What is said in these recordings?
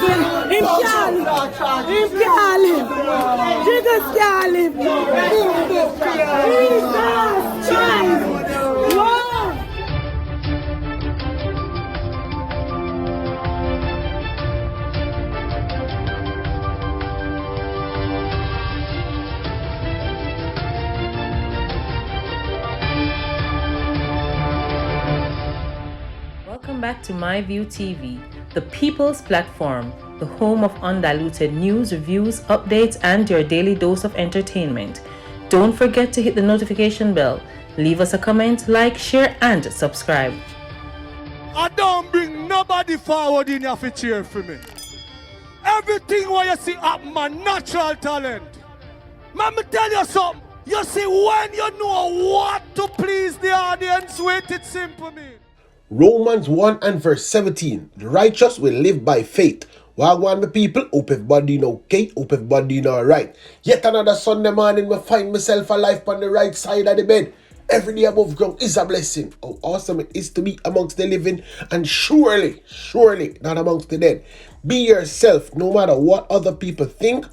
Him can't live. Giggles can't live. Jesus Christ. Whoa. Welcome back to MyView TV, the people's platform, the home of undiluted news, reviews, updates, and your daily dose of entertainment. Don't forget to hit the notification bell, leave us a comment, like, share, and subscribe. I don't bring nobody forward in your cheer for me. Everything what you see up my natural talent. Man, me tell you something. You see, when you know what to please the audience with, it's simple, man. Romans 1 and verse 17. The righteous will live by faith. Wagwan the people, hope everybody okay, hope everybody alright. Yet another Sunday morning, I find myself alive on the right side of the bed. Every day above ground is a blessing. How awesome it is to be amongst the living and surely not amongst the dead. Be yourself, no matter what other people think.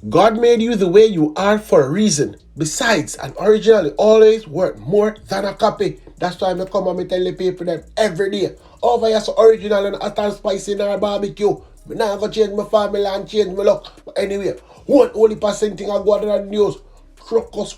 God made you the way you are for a reason. Besides, an original is always worth more than a copy. That's why I come and tell the people that every day. Over here, so original and hot and spicy in our barbecue. I'm not going to change my family and change my luck. But anyway, one only percent thing I go on the news. Crocus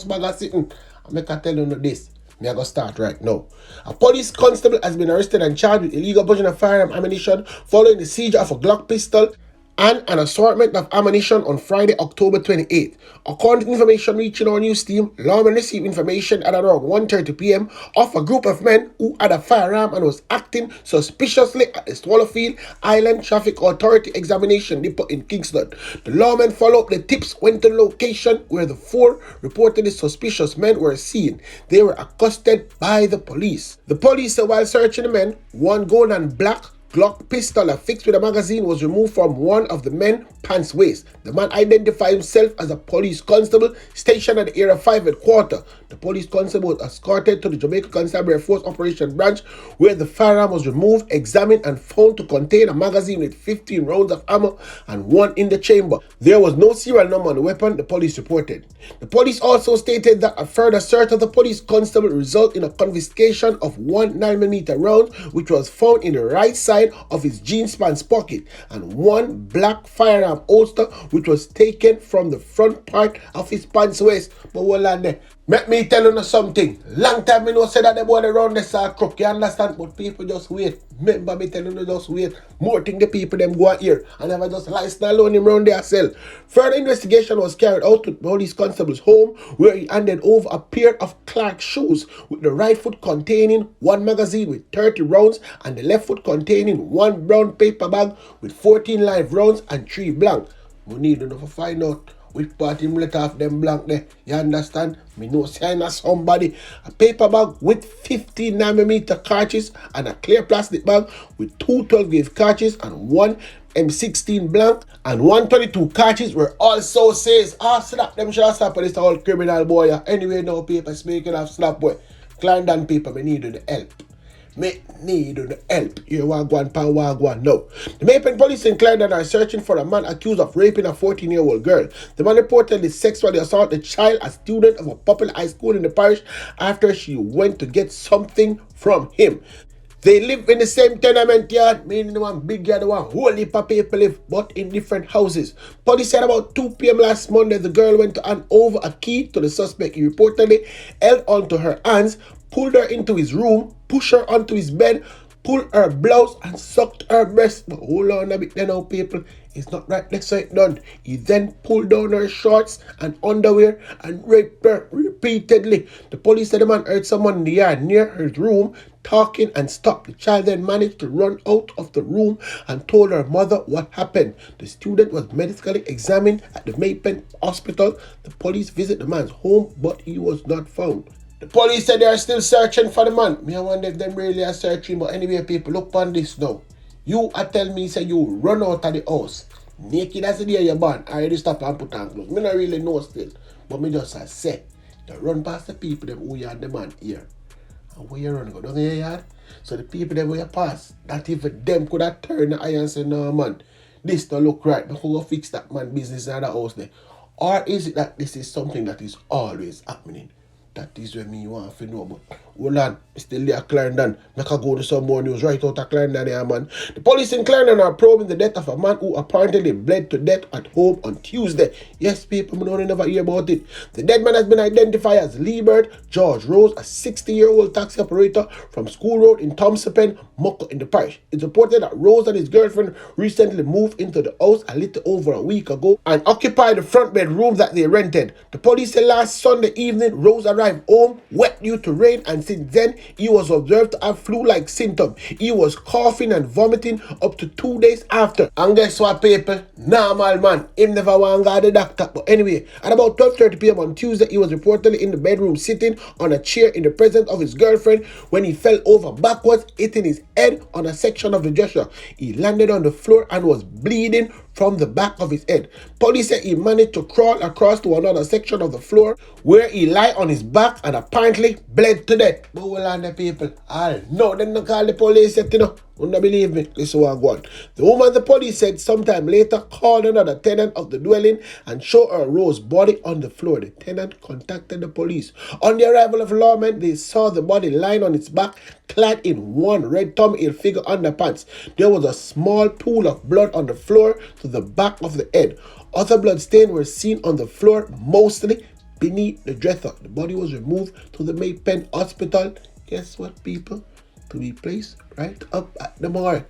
bag of sitting. I make I tell you this. Me I go start right now. A police constable has been arrested and charged with illegal possession of firearm ammunition following the seizure of a Glock pistol and an assortment of ammunition on Friday, October 28th. According to information reaching our news team, lawmen received information at around 1:30 p.m. of a group of men who had a firearm and was acting suspiciously at the Swallowfield Island Traffic Authority examination depot in Kingston. The lawmen followed up the tips, went to the location where the four reportedly suspicious men were seen. They were accosted by the police. The police said while searching the men, one gold and black Glock pistol affixed with a magazine was removed from one of the men's pants waist. The man identified himself as a police constable stationed at the Area 5 headquarters. The police constable was escorted to the Jamaica Constabulary Force Operation Branch where the firearm was removed, examined, and found to contain a magazine with 15 rounds of ammo and one in the chamber. There was no serial number on the weapon, the police reported. The police also stated that a further search of the police constable resulted in a confiscation of one 9mm round which was found in the right side of his jeans pants pocket and one black firearm holster which was taken from the front part of his pants waist. But hold on there. Let me tell you something. Long time me know say that the boy around this are crook. You understand? But people just wait. Remember me telling you just wait. More thing the people them go out here and never just lie stand alone him around their cell. Further investigation was carried out to the police constable's home where he handed over a pair of Clark shoes with the right foot containing one magazine with 30 rounds and the left foot containing one brown paper bag with 14 live rounds and 3 blank. We need enough to find out which part him let off them blank there. You understand? Me know sign of somebody. A paper bag with 15 nanometer cartridges and a clear plastic bag with 2 12-gauge cartridges and one M16 blank and 122 cartridges were also says, slap them shall stop this whole criminal boy. Anyway, no paper speaking of slap boy. Clarendon people, me need the help. Me need the help. You wagwan pan wagwan. No. The Maypen police in Clarendon are searching for a man accused of raping a 14-year-old girl. The man reportedly sexually assaulted a child, a student of a popular high school in the parish, after she went to get something from him. They live in the same tenement yard, meaning the one big yard, the one whole heap of people live, but in different houses. Police said about 2 p.m. last Monday, the girl went to hand over a key to the suspect. He reportedly held onto her hands, pulled her into his room, pushed her onto his bed, pulled her blouse and sucked her breast. But hold on a bit there now, people. It's not right, let's say it done. He then pulled down her shorts and underwear and raped her repeatedly. The police said the man heard someone in the yard near his room talking and stopped. The child then managed to run out of the room and told her mother what happened. The student was medically examined at the Maypen Hospital. The police visited the man's home, but he was not found. The police said they are still searching for the man. Me, I wonder if them really are searching. But anyway, people, look on this now. You are tell me, say you run out of the house. Naked as the day you're born. I already stop and put on clothes. Me not really know still. But me just say, you run past the people them who you are the man here. And where you run go down in your yard? So the people them where you pass, that even them could have turned the eye and say, no man, this don't look right. Don't go fix that man business in the house there. Or is it that this is something that is always happening? That is what me want to know. But hold on, still there Clarendon. Make I go to some more news right out of Clarendon here, man. The police in Clarendon are probing the death of a man who apparently bled to death at home on Tuesday. Yes, people, I don't never hear about it. The dead man has been identified as Lebert George Rose, a 60-year-old taxi operator from School Road in Thompson, Mucko in the parish. It's reported that Rose and his girlfriend recently moved into the house a little over a week ago and occupied the front bedroom that they rented. The police said last Sunday evening, Rose arrived home wet due to rain, and since then he was observed to have flu-like symptoms. He was coughing and vomiting up to 2 days after. And guess what, people? Normal man. Him never want to go to the doctor. But anyway, at about 12:30 p.m. on Tuesday, he was reportedly in the bedroom sitting on a chair in the presence of his girlfriend when he fell over backwards, hitting his head on a section of the dresser. He landed on the floor and was bleeding from the back of his head. Police said he managed to crawl across to another section of the floor where he lay on his back and apparently bled to death. But hold on the people. No, then not call the police yet, you know. Wouldn't believe me. Listen what I go on. The woman the police said sometime later called another tenant of the dwelling and showed her Rose's body on the floor. The tenant contacted the police. On the arrival of lawmen, they saw the body lying on its back, clad in one red Tommy Hilfiger underpants. There was a small pool of blood on the floor to the back of the head. Other blood stains were seen on the floor, mostly beneath the dresser. The body was removed to the Maypen Hospital. Guess what, people? To be placed right up at the morgue.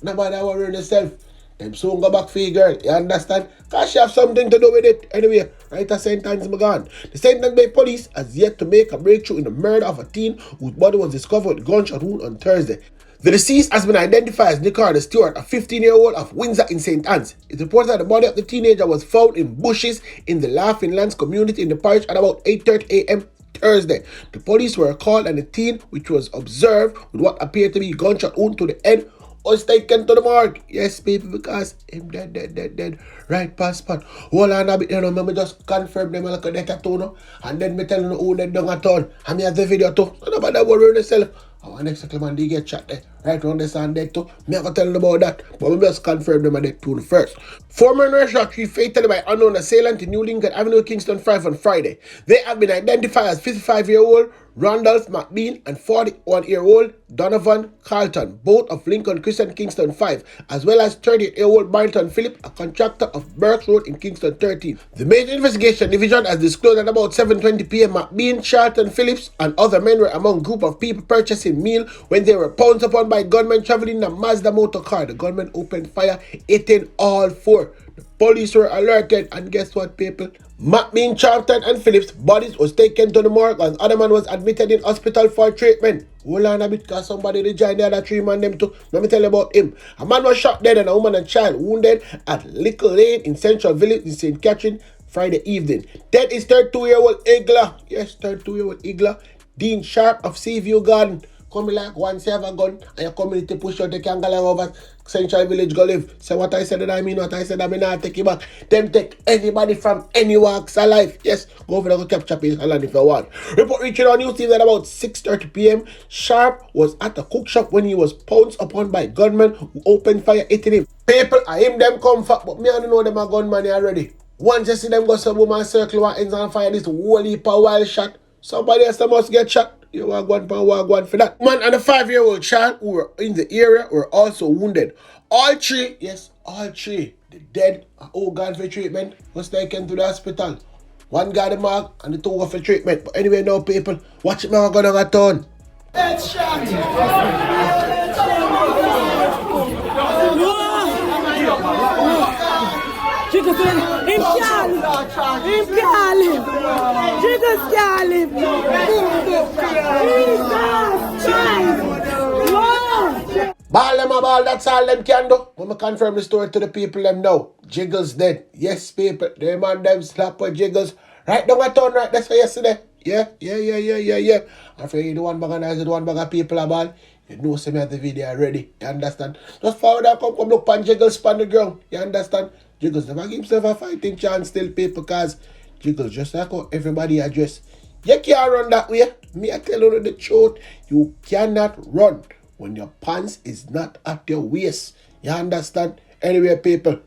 Nobody worry yourself. Them soon go back for your girl. You understand? Because she have something to do with it. Anyway, right at St. Anne's gone. The St. Anne's Bay police has yet to make a breakthrough in the murder of a teen whose body was discovered with gunshot wound on Thursday. The deceased has been identified as Nicardo Stewart, a 15-year-old of Windsor in St. Anne's. It's reported that the body of the teenager was found in bushes in the Laughing Lands community in the parish at about 8:30 a.m. Thursday. The police were called and the teen, which was observed with what appeared to be gunshot wound to the head, was taken to the morgue. Yes, people, because him dead. Right past spot. Hold on a bit, you know, me just confirm them like a death too, no? And then me tell you who dead down at all. And me have the video too. So nobody worry yourself. Our next man they get shot there. Right around this and dead too. Me have to tell them about that. But we just confirm them are dead too first. 4 men were shot fatally by unknown assailant in New Lincoln Avenue, Kingston 5 on Friday. They have been identified as 55-year-old Randolph McBean and 41-year-old Donovan Carlton, both of Lincoln Christian Kingston 5, as well as 38-year-old Barrington Phillip, a contractor of Burks Road in Kingston 13. The Major Investigation Division has disclosed that about 7:20 p.m. McBean, Charlton Phillips, and other men were among a group of people purchasing meal when they were pounced upon by gunmen traveling in a Mazda motor car. The gunmen opened fire, hitting all four. The police were alerted, and guess what, people? McBean, Charlton, and Phillips' bodies was taken to the morgue, and other man was admitted in hospital for treatment. Hold on a bit, because somebody rejoined the other 3 men them too. Let me tell you about him. A man was shot dead and a woman and child wounded at Little Lane in Central Village in St. Catherine Friday evening. Dead is 32-year-old Igla. Yes, 32-year-old Igla. Dean Sharp of Seaview Garden. Come like once you have a gun and your community push out, they can go over Central Village go live. Say what I said that I mean, what I said I mean, I'll take you back. Them take anybody from any walks of life. Yes, go over there, go capture peace and land if you want. Report reaching on news team that about 6:30 p.m. Sharp was at a cook shop when he was pounced upon by gunmen who opened fire hitting him. People, I him them comfort, but me I don't know them a gunman already. Once you see them go some woman circle one ends on fire, this whole heap of wild shot. Somebody else must get shot. You want one for that. Man and a 5-year-old child who were in the area were also wounded. All three, yes, all three, the dead are all gone for treatment, was taken to the hospital. One got the mark and the 2 were for treatment. But anyway, now people, watch it man go down a town. Giggles, him can't live. Giggles can't live. Jesus Christ. Wow. Ball them a ball, that's all them can do. When I confirm the story to the people them now. Giggles dead. Yes, people. Them man them slap with Giggles. Right down a town, right? That's for yesterday. Yeah. After you do one bag of nice, do one bag of people a ball. You know, some of the video already. You understand? Just forward and come look pan Giggles on the ground. You understand? Giggles never give himself a fighting chance still, people, because Giggles just like how everybody address. You can't run that way. Me, I tell you the truth. You cannot run when your pants is not at your waist. You understand? Anyway, people,